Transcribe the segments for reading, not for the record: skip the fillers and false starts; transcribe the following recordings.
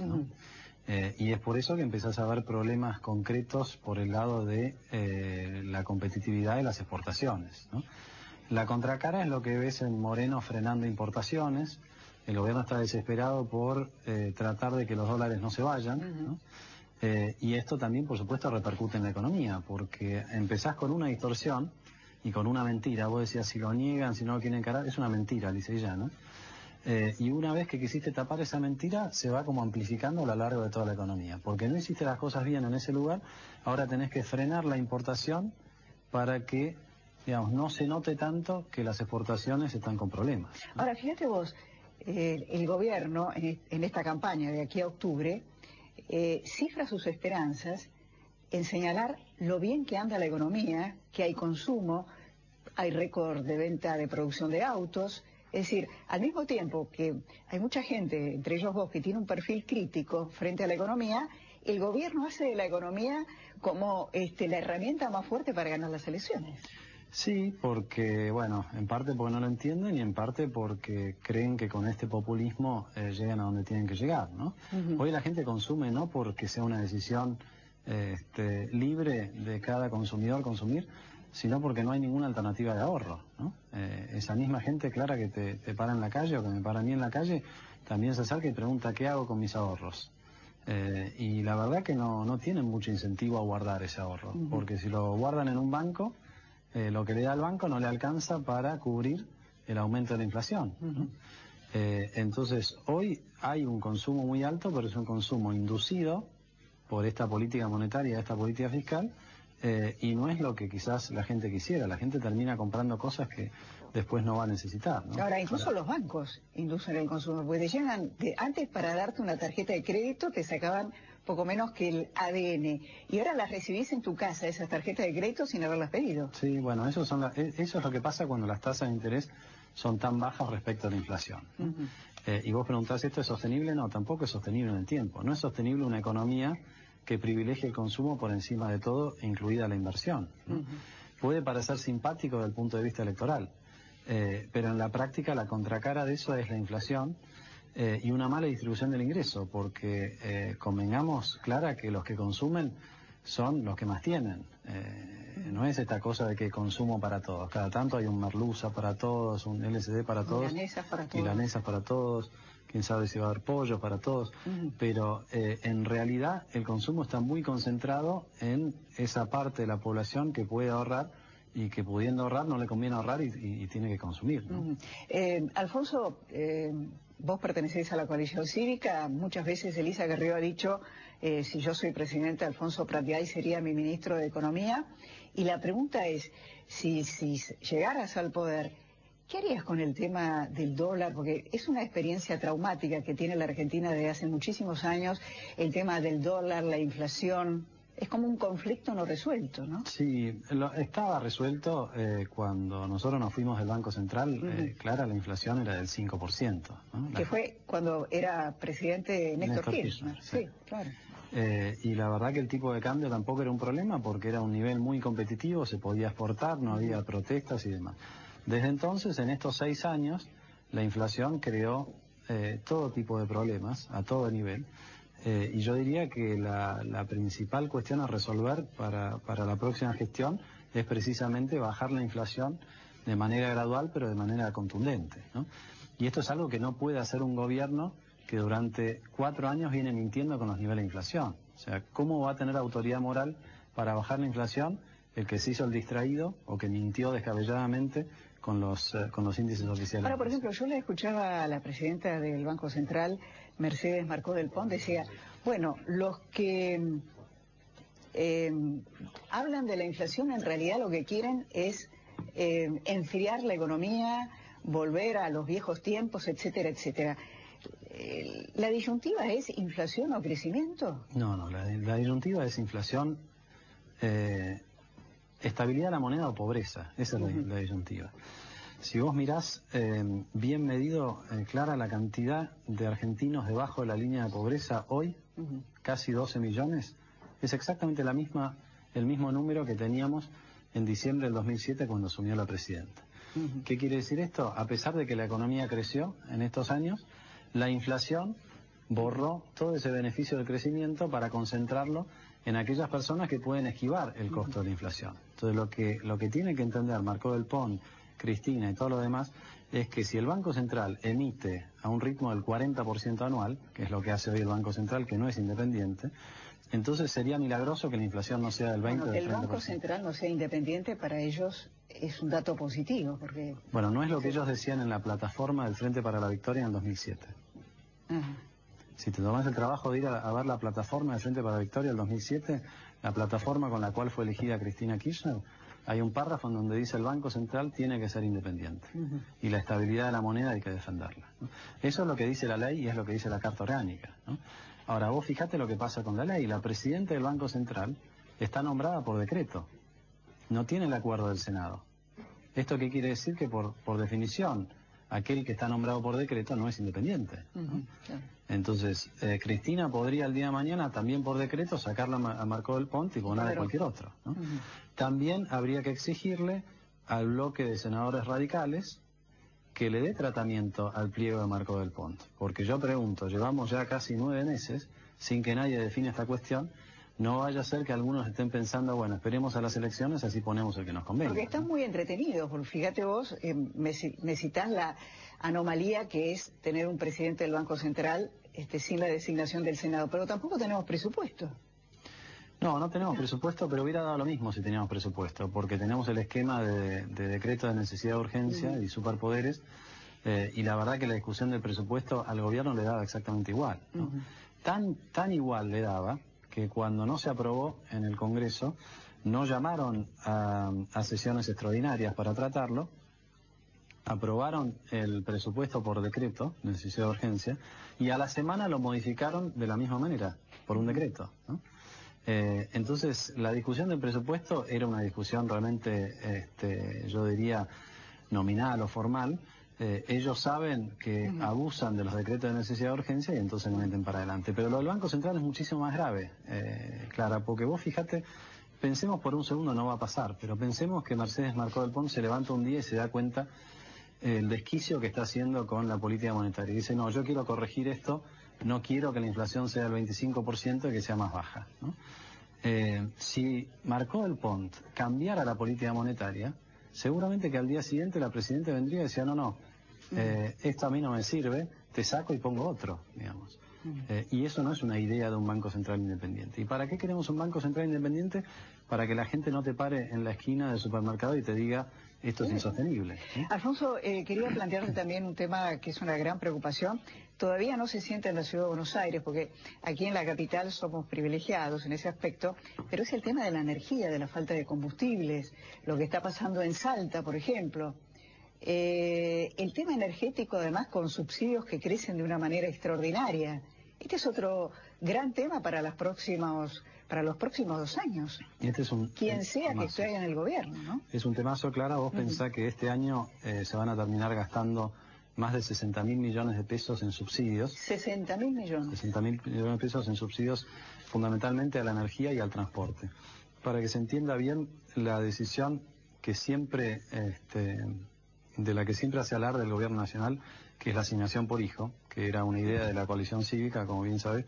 ¿no? Y es por eso que empezás a ver problemas concretos por el lado de la competitividad de las exportaciones, ¿no? La contracara es lo que ves en Moreno frenando importaciones. El gobierno está desesperado por tratar de que los dólares no se vayan, ¿no? Y esto también, por supuesto, repercute en la economía, porque empezás con una distorsión y con una mentira. Vos decías, si lo niegan, si no lo quieren encarar, es una mentira, dice ella, ¿no? Y una vez que quisiste tapar esa mentira, se va como amplificando a lo largo de toda la economía. Porque no hiciste las cosas bien en ese lugar, ahora tenés que frenar la importación para que, digamos, no se note tanto que las exportaciones están con problemas, ¿no? Ahora, fíjate vos, el gobierno en esta campaña de aquí a octubre cifra sus esperanzas en señalar lo bien que anda la economía, que hay consumo, hay récord de venta de producción de autos. Es decir, al mismo tiempo que hay mucha gente, entre ellos vos, que tiene un perfil crítico frente a la economía, el gobierno hace de la economía como la herramienta más fuerte para ganar las elecciones. Sí, porque, bueno, en parte porque no lo entienden y en parte porque creen que con este populismo llegan a donde tienen que llegar, ¿no? Hoy la gente consume no porque sea una decisión libre de cada consumidor consumir, sino porque no hay ninguna alternativa de ahorro, ¿no? Esa misma gente, clara, que te para en la calle o que me para a mí en la calle, también se acerca y pregunta qué hago con mis ahorros. Y la verdad que no tienen mucho incentivo a guardar ese ahorro, porque si lo guardan en un banco, lo que le da al banco no le alcanza para cubrir el aumento de la inflación, ¿no? Entonces, hoy hay un consumo muy alto, pero es un consumo inducido por esta política monetaria, esta política fiscal, y no es lo que quizás la gente quisiera. La gente termina comprando cosas que después no va a necesitar, ¿no? Ahora, incluso los bancos inducen el consumo, porque te llegan, antes para darte una tarjeta de crédito te sacaban poco menos que el ADN, y ahora las recibís en tu casa, esas tarjetas de crédito, sin haberlas pedido. Sí, bueno, eso es lo que pasa cuando las tasas de interés son tan bajas respecto a la inflación, ¿no? Y vos preguntás, ¿esto es sostenible? No, tampoco es sostenible en el tiempo. No es sostenible una economía que privilegie el consumo por encima de todo, incluida la inversión, ¿no? Puede parecer simpático desde el punto de vista electoral, pero en la práctica la contracara de eso es la inflación y una mala distribución del ingreso, porque convengamos, Clara, que los que consumen son los que más tienen. No es esta cosa de que consumo para todos. Cada tanto hay un merluza para todos, un LSD para todos, Milanesas para todos, milanesas para todos, quién sabe si va a haber pollo para todos, pero en realidad el consumo está muy concentrado en esa parte de la población que puede ahorrar y que pudiendo ahorrar no le conviene ahorrar y tiene que consumir, ¿no? Alfonso, vos pertenecés a la coalición cívica. Muchas veces Elisa Carrió ha dicho, si yo soy presidente, Alfonso Pratgay sería mi ministro de Economía. Y la pregunta es, si llegaras al poder, ¿qué harías con el tema del dólar? Porque es una experiencia traumática que tiene la Argentina desde hace muchísimos años, el tema del dólar, la inflación. Es como un conflicto no resuelto, ¿no? Sí, estaba resuelto cuando nosotros nos fuimos del Banco Central. Clara, la inflación era del 5%, ¿no? Que fue cuando era presidente Néstor Kirchner. Sí, claro. Y la verdad que el tipo de cambio tampoco era un problema porque era un nivel muy competitivo, se podía exportar, no había protestas y demás. Desde entonces, en estos 6 años, la inflación creó todo tipo de problemas a todo nivel. Y yo diría que la principal cuestión a resolver para la próxima gestión es precisamente bajar la inflación de manera gradual, pero de manera contundente, ¿no? Y esto es algo que no puede hacer un gobierno que durante 4 años viene mintiendo con los niveles de inflación. O sea, ¿cómo va a tener autoridad moral para bajar la inflación el que se hizo el distraído o que mintió descabelladamente con los índices oficiales? Ahora, por ejemplo, yo le escuchaba a la presidenta del Banco Central, Mercedes Marcó del Pont, decía, bueno, los que hablan de la inflación en realidad lo que quieren es enfriar la economía, volver a los viejos tiempos, etcétera, etcétera. ¿La disyuntiva es inflación o crecimiento? No, la disyuntiva es inflación, estabilidad de la moneda o pobreza. Esa es la disyuntiva. Si vos mirás bien medido, Clara, la cantidad de argentinos debajo de la línea de pobreza hoy, casi 12 millones, es exactamente el mismo número que teníamos en diciembre del 2007 cuando asumió la presidenta. ¿Qué quiere decir esto? A pesar de que la economía creció en estos años, la inflación borró todo ese beneficio del crecimiento para concentrarlo en aquellas personas que pueden esquivar el costo de la inflación. Entonces lo que tiene que entender Marco del Pont, Cristina y todo lo demás es que si el Banco Central emite a un ritmo del 40% anual, que es lo que hace hoy el Banco Central, que no es independiente, entonces sería milagroso que la inflación no sea del 20 o del 30%. Que el Banco Central no sea independiente para ellos es un dato positivo, porque... Bueno, no es lo que ellos decían en la plataforma del Frente para la Victoria en el 2007. Ajá. Si te tomas el trabajo de ir a ver la plataforma del Frente para la Victoria del 2007, la plataforma con la cual fue elegida Cristina Kirchner, hay un párrafo en donde dice el Banco Central tiene que ser independiente y la estabilidad de la moneda hay que defenderla, ¿no? Eso es lo que dice la ley y es lo que dice la Carta Orgánica, ¿no? Ahora, vos fijate lo que pasa con la ley. La presidenta del Banco Central está nombrada por decreto, no tiene el acuerdo del Senado. ¿Esto qué quiere decir? Que por definición, aquel que está nombrado por decreto no es independiente, ¿no? Claro. Entonces, Cristina podría el día de mañana también por decreto sacarla a Marco del Pont y poner a cualquier otro, ¿no? También habría que exigirle al bloque de senadores radicales que le dé tratamiento al pliego de Marco del Pont. Porque yo pregunto, llevamos ya casi 9 meses sin que nadie define esta cuestión. No vaya a ser que algunos estén pensando, bueno, esperemos a las elecciones, así ponemos el que nos convenga. Porque están muy entretenidos, porque fíjate vos, me citás la anomalía que es tener un presidente del Banco Central sin la designación del Senado, pero tampoco tenemos presupuesto. No tenemos presupuesto, pero hubiera dado lo mismo si teníamos presupuesto, porque tenemos el esquema de decreto de necesidad de urgencia y superpoderes, y la verdad que la discusión del presupuesto al gobierno le daba exactamente igual, ¿no? Tan igual le daba que cuando no se aprobó en el Congreso, no llamaron a sesiones extraordinarias para tratarlo, aprobaron el presupuesto por decreto, necesidad de urgencia, y a la semana lo modificaron de la misma manera, por un decreto, ¿no? Entonces, la discusión del presupuesto era una discusión realmente, yo diría, nominal o formal. Ellos saben que abusan de los decretos de necesidad de urgencia y entonces lo meten para adelante. Pero lo del Banco Central es muchísimo más grave, Clara, porque vos fíjate, pensemos por un segundo, no va a pasar, pero pensemos que Mercedes Marco del Pont se levanta un día y se da cuenta el desquicio que está haciendo con la política monetaria. Y dice, no, yo quiero corregir esto, no quiero que la inflación sea del 25% y que sea más baja, ¿no? Si Marco del Pont cambiara la política monetaria, seguramente que al día siguiente la presidenta vendría y decía, no, esto a mí no me sirve, te saco y pongo otro, digamos. Y eso no es una idea de un Banco Central independiente. ¿Y para qué queremos un Banco Central independiente? Para que la gente no te pare en la esquina del supermercado y te diga, esto es insostenible, ¿sí? Alfonso, quería plantearte también un tema que es una gran preocupación. Todavía no se siente en la ciudad de Buenos Aires, porque aquí en la capital somos privilegiados en ese aspecto, pero es el tema de la energía, de la falta de combustibles, lo que está pasando en Salta, por ejemplo. El tema energético, además, con subsidios que crecen de una manera extraordinaria. Este es otro gran tema para los próximos 2 años. Este es quien sea que esté en el gobierno, ¿no? Es un temazo, Clara. Vos pensás que este año se van a terminar gastando más de 60.000 millones de pesos en subsidios. 60.000 millones. 60.000 millones de pesos en subsidios fundamentalmente a la energía y al transporte. Para que se entienda bien, la decisión que siempre, de la que siempre hace alarde el gobierno nacional, que es la asignación por hijo, que era una idea de la coalición cívica, como bien sabés,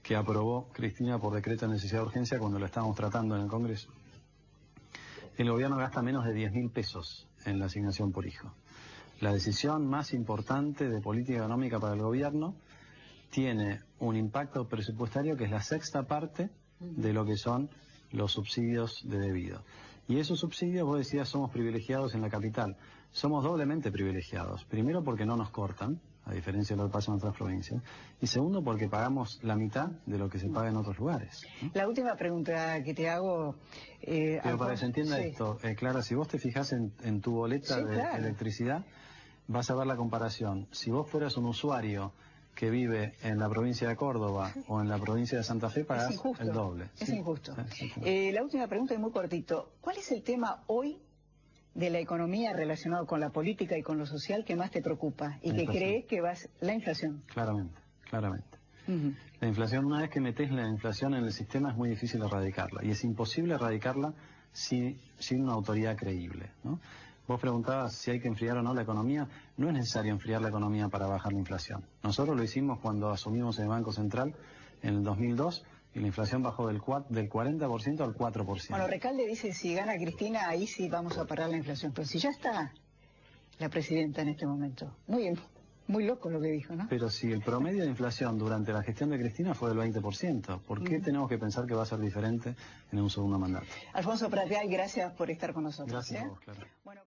que aprobó Cristina por decreto de necesidad de urgencia cuando lo estábamos tratando en el Congreso. El gobierno gasta menos de 10.000 pesos en la asignación por hijo. La decisión más importante de política económica para el gobierno tiene un impacto presupuestario que es la 6ª parte de lo que son los subsidios de debido. Y esos subsidios, vos decías, somos privilegiados en la capital. Somos doblemente privilegiados. Primero porque no nos cortan, a diferencia de lo que pasa en otras provincias. Y segundo porque pagamos la mitad de lo que se paga en otros lugares, ¿no? La última pregunta que te hago... Pero para que se entienda esto, Clara, si vos te fijás en tu boleta de electricidad, vas a ver la comparación. Si vos fueras un usuario que vive en la provincia de Córdoba o en la provincia de Santa Fe, pagás el doble. Es injusto. La última pregunta es muy cortito. ¿Cuál es el tema hoy de la economía relacionado con la política y con lo social que más te preocupa y que crees que va a ser la inflación? Claramente. La inflación, una vez que metés la inflación en el sistema, es muy difícil erradicarla y es imposible erradicarla sin una autoridad creíble, ¿no? Vos preguntabas si hay que enfriar o no la economía. No es necesario enfriar la economía para bajar la inflación. Nosotros lo hicimos cuando asumimos el Banco Central en el 2002 y la inflación bajó del 40% al 4%. Bueno, Recalde dice, si gana Cristina, ahí sí vamos a parar la inflación. Pero si ya está la presidenta en este momento. Muy loco lo que dijo, ¿no? Pero si el promedio de inflación durante la gestión de Cristina fue del 20%, ¿por qué tenemos que pensar que va a ser diferente en un segundo mandato? Alfonso Pratial, gracias por estar con nosotros. Gracias a vos, claro. Bueno,